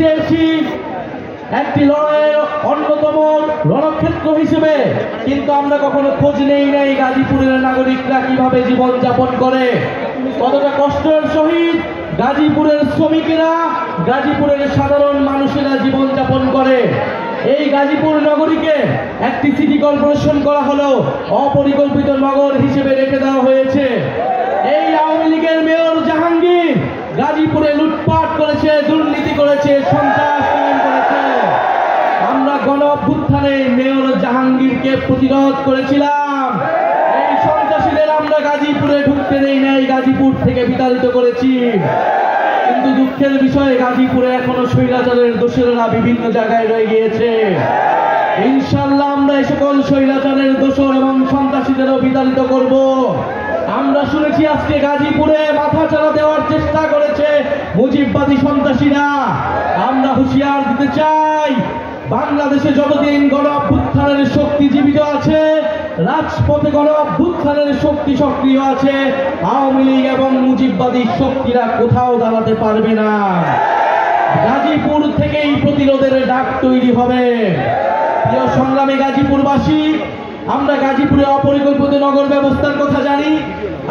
চেয়েছি একটি লড়াইয়ের অন্যতম রণক্ষেত্র হিসেবে, কিন্তু আমরা কখনো খোঁজ নেই নাই গাজীপুরের নাগরিকরা কিভাবে জীবন যাপন করে, কতটা কষ্টের সহিত গাজীপুরের শ্রমিকেরা, গাজীপুরের সাধারণ মানুষেরা জীবন যাপন করে। এই গাজীপুর নগরীকে একটি সিটি কর্পোরেশন করা হলো অপরিকল্পিত নগর হিসেবে রেখে দেওয়া হয়েছে। এই আওয়ামী লীগের মেয়র জাহাঙ্গীর গাজীপুরে লুটপাট করেছে, দুর্নীতি করেছে, সন্ত্রাস কায়েম করেছে। আমরা গণ অভ্যুত্থানে মেয়র জাহাঙ্গীরকে প্রতিরোধ করেছিলাম। এই সন্ত্রাসীদের আমরা গাজীপুরে ঢুকতে দেই নাই, গাজীপুর থেকে বিতাড়িত করেছি। কিন্তু দুঃখের বিষয়ে গাজীপুরে এখনো স্বৈরাচারের দোষরেরা বিভিন্ন জায়গায় রয়ে গিয়েছে। ইনশাআল্লাহ আমরা এই সকল স্বৈরাচারের দোষর এবং সন্ত্রাসীদেরও বিতাড়িত করব। আমরা শুনেছি আজকে গাজীপুরে মাথাচাড়া দেওয়ার চেষ্টা করেছে মুজিববাদী সন্ত্রাসীরা। আমরা হুঁশিয়ার দিতে চাই, বাংলাদেশে যতদিন গণ অভ্যুত্থানের শক্তি জীবিত আছে, রাজপথে গণ অভ্যুত্থানের শক্তি সক্রিয় আছে, আওয়ামী লীগ এবং মুজিববাদী শক্তিরা কোথাও দাঁড়াতে পারবে না। গাজীপুর থেকেই প্রতিরোধের ডাক তৈরি হবে। প্রিয় সংগ্রামী গাজীপুরবাসী, আমরা গাজীপুরে অপরিকল্পিত নগর ব্যবস্থার কথা জানি।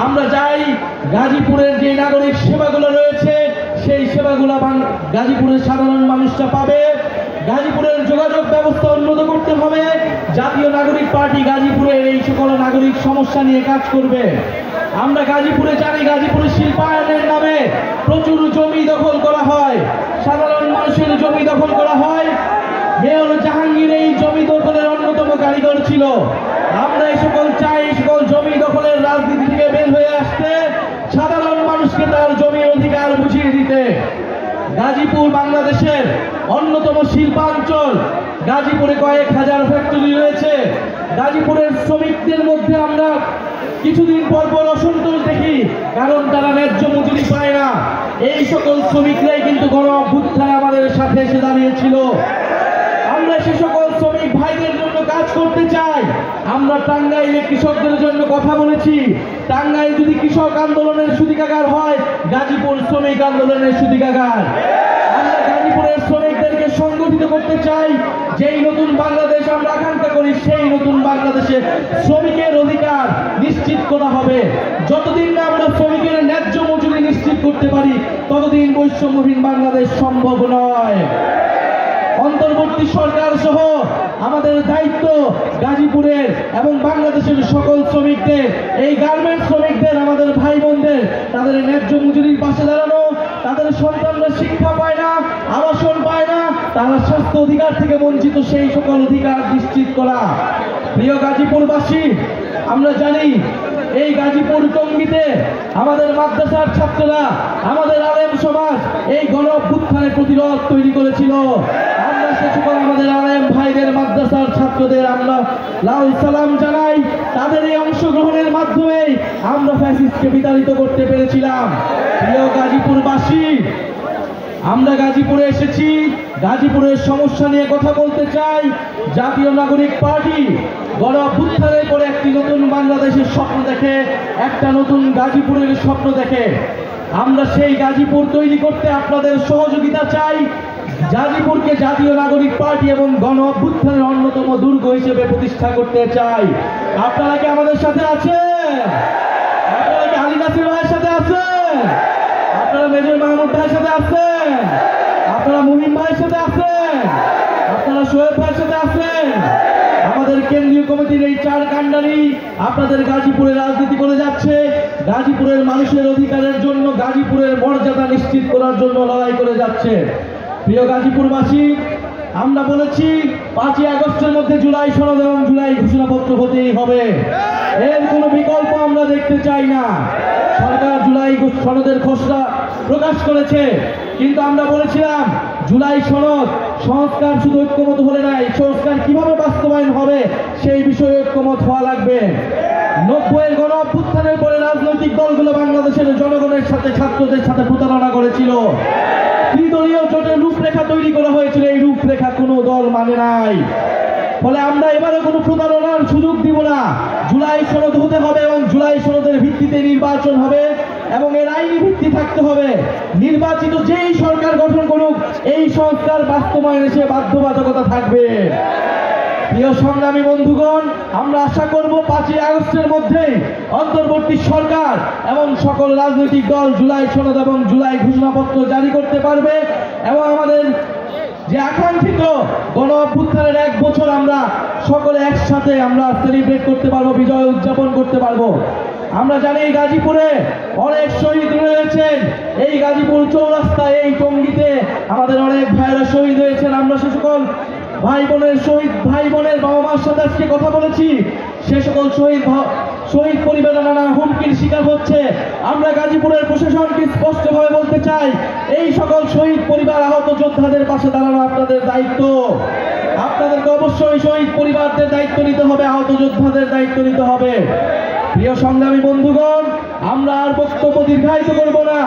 আমরা চাই গাজীপুরের যে নাগরিক সেবাগুলো রয়েছে সেই সেবাগুলো গাজীপুরের সাধারণ মানুষরা পাবে। গাজীপুরের যোগাযোগ ব্যবস্থা উন্নত করতে হবে। জাতীয় নাগরিক পার্টি গাজীপুরের এই সকল নাগরিক সমস্যা নিয়ে কাজ করবে। আমরা গাজীপুরে জানি গাজীপুরের শিল্পায়নের নামে প্রচুর জমি দখল করা হয়, সাধারণ মানুষের জমি দখল করা হয়। মেয়র জাহাঙ্গীর এই জমি দখলের অন্যতম কারিগর ছিল। আমরা এই সকল চাই এই সকল জমি দখলের রাজনীতি থেকে বের হয়ে আসতে, সাধারণ মানুষকে তার জমির অধিকার বুঝিয়ে দিতে। গাজীপুর বাংলাদেশের অন্যতম শিল্পাঞ্চল। গাজীপুরে কয়েক হাজার ফ্যাক্টরি রয়েছে। গাজীপুরের শ্রমিকদের মধ্যে আমরা কিছুদিন পর পর অসন্তোষ দেখি, কারণ তারা ন্যায্য মজুরি পায় না। এই সকল শ্রমিকরাই কিন্তু গণ অভ্যুত্থানে আমাদের সাথে এসে দাঁড়িয়েছিল। আমরা সে সকল শ্রমিক ভাইদের জন্য কাজ করতে চাই। আমরা টাঙ্গাইলে কৃষকদের জন্য কথা বলেছি। টাঙ্গাইল যদি কৃষক আন্দোলনের সূতিকাগার হয়, গাজীপুর শ্রমিক আন্দোলনের সূতিকাগার। আমরা গাজীপুরের শ্রমিকদেরকে সংগঠিত করতে চাই। যেই নতুন বাংলাদেশ আমরা আকাঙ্ক্ষা করি, সেই নতুন বাংলাদেশে শ্রমিকের অধিকার নিশ্চিত করা হবে। যতদিন না আমরা শ্রমিকের ন্যায্য মজুরি নিশ্চিত করতে পারি, ততদিন বৈষম্যহীন বাংলাদেশ সম্ভব নয়। অন্তর্বর্তী সরকার সহ আমাদের দায়িত্ব গাজীপুরের এবং বাংলাদেশের সকল শ্রমিকদের, এই গার্মেন্টস শ্রমিকদের, আমাদের ভাই বোনদের তাদের ন্যায্য মজুরির পাশে দাঁড়ানো। তাদের সন্তানরা শিক্ষা পায় না, আবাসন পায় না, তারা স্বাস্থ্য অধিকার থেকে বঞ্চিত, সেই সকল অধিকার নিশ্চিত করা। প্রিয় গাজীপুরবাসী, আমরা জানি এই গাজীপুর টঙ্গীতে আমাদের মাদ্রাসার ছাত্ররা, আমাদের আলেম সমাজ এই গণ অভ্যুত্থানের প্রতিরোধ তৈরি করেছিল। আমরা সে সকল আমাদের আলেম ভাইদের, মাদ্রাসার ছাত্রদের আমরা লাল সালাম জানাই। তাদের এই অংশগ্রহণের মাধ্যমে আমরা ফ্যাসিস্টকে বিতাড়িত করতে পেরেছিলাম। প্রিয় গাজীপুরবাসী, আমরা গাজীপুরে এসেছি, গাজীপুরের সমস্যা নিয়ে কথা বলতে চাই। জাতীয় নাগরিক পার্টি গণ অভ্যুত্থানের পরে একটি নতুন বাংলাদেশের স্বপ্ন দেখে, একটা নতুন গাজীপুরের স্বপ্ন দেখে। আমরা সেই গাজীপুর তৈরি করতে আপনাদের সহযোগিতা চাই। গাজীপুরকে জাতীয় নাগরিক পার্টি এবং গণ অভ্যুত্থানের অন্যতম দুর্গ হিসেবে প্রতিষ্ঠা করতে চাই। আপনারা কি আমাদের সাথে আছেন? আপনারা কি আলী নাসির ভাইয়ের সাথে আছেন? আপনারা মেজর মাহমুদ ভাইয়ের সাথে আছেন? আপনারা মুহিম ভাইয়ের সাথে আছেন? আপনারা সোহেব ভাইয়ের সাথে আছেন? আমাদের কেন্দ্রীয় কমিটির এই চার কাণ্ডারি আপনাদের গাজীপুরে রাজনীতি করে যাচ্ছে। গাজীপুরের মানুষের অধিকারের জন্য, গাজীপুরের মর্যাদা নিশ্চিত করার জন্য লড়াই করে যাচ্ছে। প্রিয় গাজীপুরবাসী, আমরা বলেছি 5ই আগস্টের মধ্যে জুলাই সনদ এবং জুলাই ঘোষণাপত্র হতেই হবে। এর কোনো বিকল্প আমরা দেখতে চাই না। সরকার জুলাই সনদের খসড়া প্রকাশ করেছে, কিন্তু আমরা বলেছিলাম জুলাই সনদ সংস্কার শুধু ঐক্যমত হলে নাই, সংস্কার কিভাবে বাস্তবায়ন হবে সেই বিষয়ে ঐক্যমত হওয়া লাগবে। 90-এর গণ অভ্যুত্থানের পরে রাজনৈতিক দলগুলো বাংলাদেশের জনগণের সাথে, ছাত্রদের সাথে প্রতারণা করেছিল। ত্রিদলীয় জোটের রূপরেখা তৈরি করা হয়েছিল, এই রূপরেখা কোনো দল মানে নাই। ফলে আমরা এবারে কোনো প্রতারণার সুযোগ দিব না। জুলাই সনদ হতে হবে এবং জুলাই সনদের ভিত্তিতে নির্বাচন হবে। এবং এর আইনি ভিত্তি থাকতে হবে। নির্বাচিত যেই সরকার গঠন করুক এই সংস্কার বাস্তবায়নে সে বাধ্যবাধকতা থাকবে। প্রিয় সংগ্রামী বন্ধুগণ, আমরা আশা করব 5ই আগস্টের মধ্যেই অন্তর্বর্তী সরকার এবং সকল রাজনৈতিক দল জুলাই সনদ এবং জুলাই ঘোষণাপত্র জারি করতে পারবে এবং আমাদের যে আকাঙ্ক্ষিত গণ অভ্যুত্থানের 1 বছর আমরা সকলে একসাথে আমরা সেলিব্রেট করতে পারবো, বিজয় উদযাপন করতে পারবো। আমরা জানি গাজীপুরে অনেক শহীদ রয়েছেন, এই গাজীপুর চৌরাস্তায় এই টঙ্গীতে আমাদের অনেক ভাইরা শহীদ হয়েছেন। আমরা সে সকল ভাই বোনের বাবা মার সাথে আজকে কথা বলেছি। সে সকল শহীদ পরিবারের নানা হুমকির শিকার হচ্ছে। আমরা গাজীপুরের প্রশাসনকে স্পষ্টভাবে বলতে চাই, এই সকল শহীদ পরিবার আহত যোদ্ধাদের পাশে দাঁড়ানো আপনাদের দায়িত্ব। আপনাদেরকে অবশ্যই শহীদ পরিবারদের দায়িত্ব নিতে হবে, আহত যোদ্ধাদের দায়িত্ব নিতে হবে। প্রিয় সংগ্রামী বন্ধুগণ, আমরা আর বক্তব্য দীর্ঘায়িত করব না।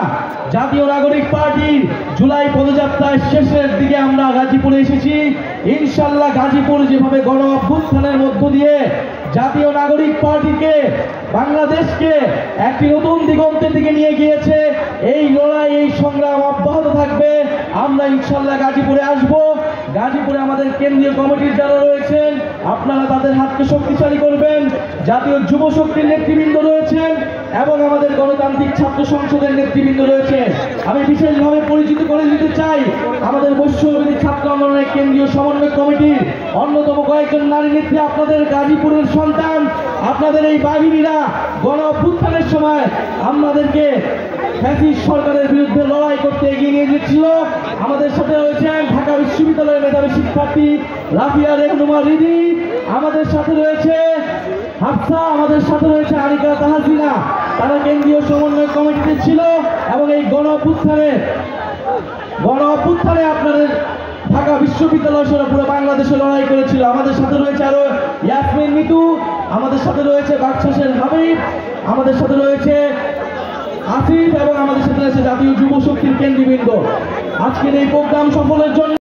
জাতীয় নাগরিক পার্টির জুলাই পদযাত্রার শেষের দিকে আমরা গাজীপুরে এসেছি। ইনশাআল্লাহ গাজীপুর যেভাবে গণ অভ্যুত্থানের মধ্য দিয়ে জাতীয় নাগরিক পার্টিকে বাংলাদেশকে একটি নতুন দিগন্তের দিকে নিয়ে গিয়েছে, এই লড়াই এই সংগ্রাম অব্যাহত থাকবে। আমরা ইনশাআল্লাহ গাজীপুরে আসব। গাজীপুরে আমাদের কেন্দ্রীয় কমিটির যারা রয়েছেন আপনারা তাদের হাতকে শক্তিশালী করবেন। জাতীয় যুব শক্তির নেতৃবৃন্দ রয়েছেন এবং আমাদের গণতান্ত্রিক ছাত্র সংসদের নেতৃবৃন্দ রয়েছে। আমি বিশেষভাবে পরিচিত করে দিতে চাই আমাদের বৈশ্যবিরোধী ছাত্র আন্দোলনের কেন্দ্রীয় সমন্বয় কমিটির অন্যতম কয়েকজন নারী নেত্রী, আপনাদের গাজীপুরের সন্তান। আপনাদের এই বাহিনীরা গণ অভ্যুত্থানের সময় আমাদেরকে ফ্যাসিস্ট সরকারের বিরুদ্ধে লড়াই করতে এগিয়ে নিয়ে গেছিল। আমাদের সাথে রয়েছেন ঢাকা বিশ্ববিদ্যালয়ের মেধাবী শিক্ষার্থী রাফিয়া রেহনুমা রিদি, আমাদের সাথে রয়েছে হাফসা, আমাদের সাথে রয়েছে আরিকা তাহাজিনা। তারা কেন্দ্রীয় সমন্বয় কমিটিতে ছিল এবং এই গণ অভ্যুত্থানে আপনাদের ঢাকা বিশ্ববিদ্যালয় সহ পুরো বাংলাদেশে লড়াই করেছিল। আমাদের সাথে রয়েছে আরো ইয়াসমিন মিতু, আমাদের সাথে রয়েছে বাকশাসের হাবিব, আমাদের সাথে রয়েছে আসিফ এবং আমাদের সাথে রয়েছে জাতীয় যুব শক্তির কেন্দ্রবৃন্দ। আজকের এই প্রোগ্রাম সফলের জন্য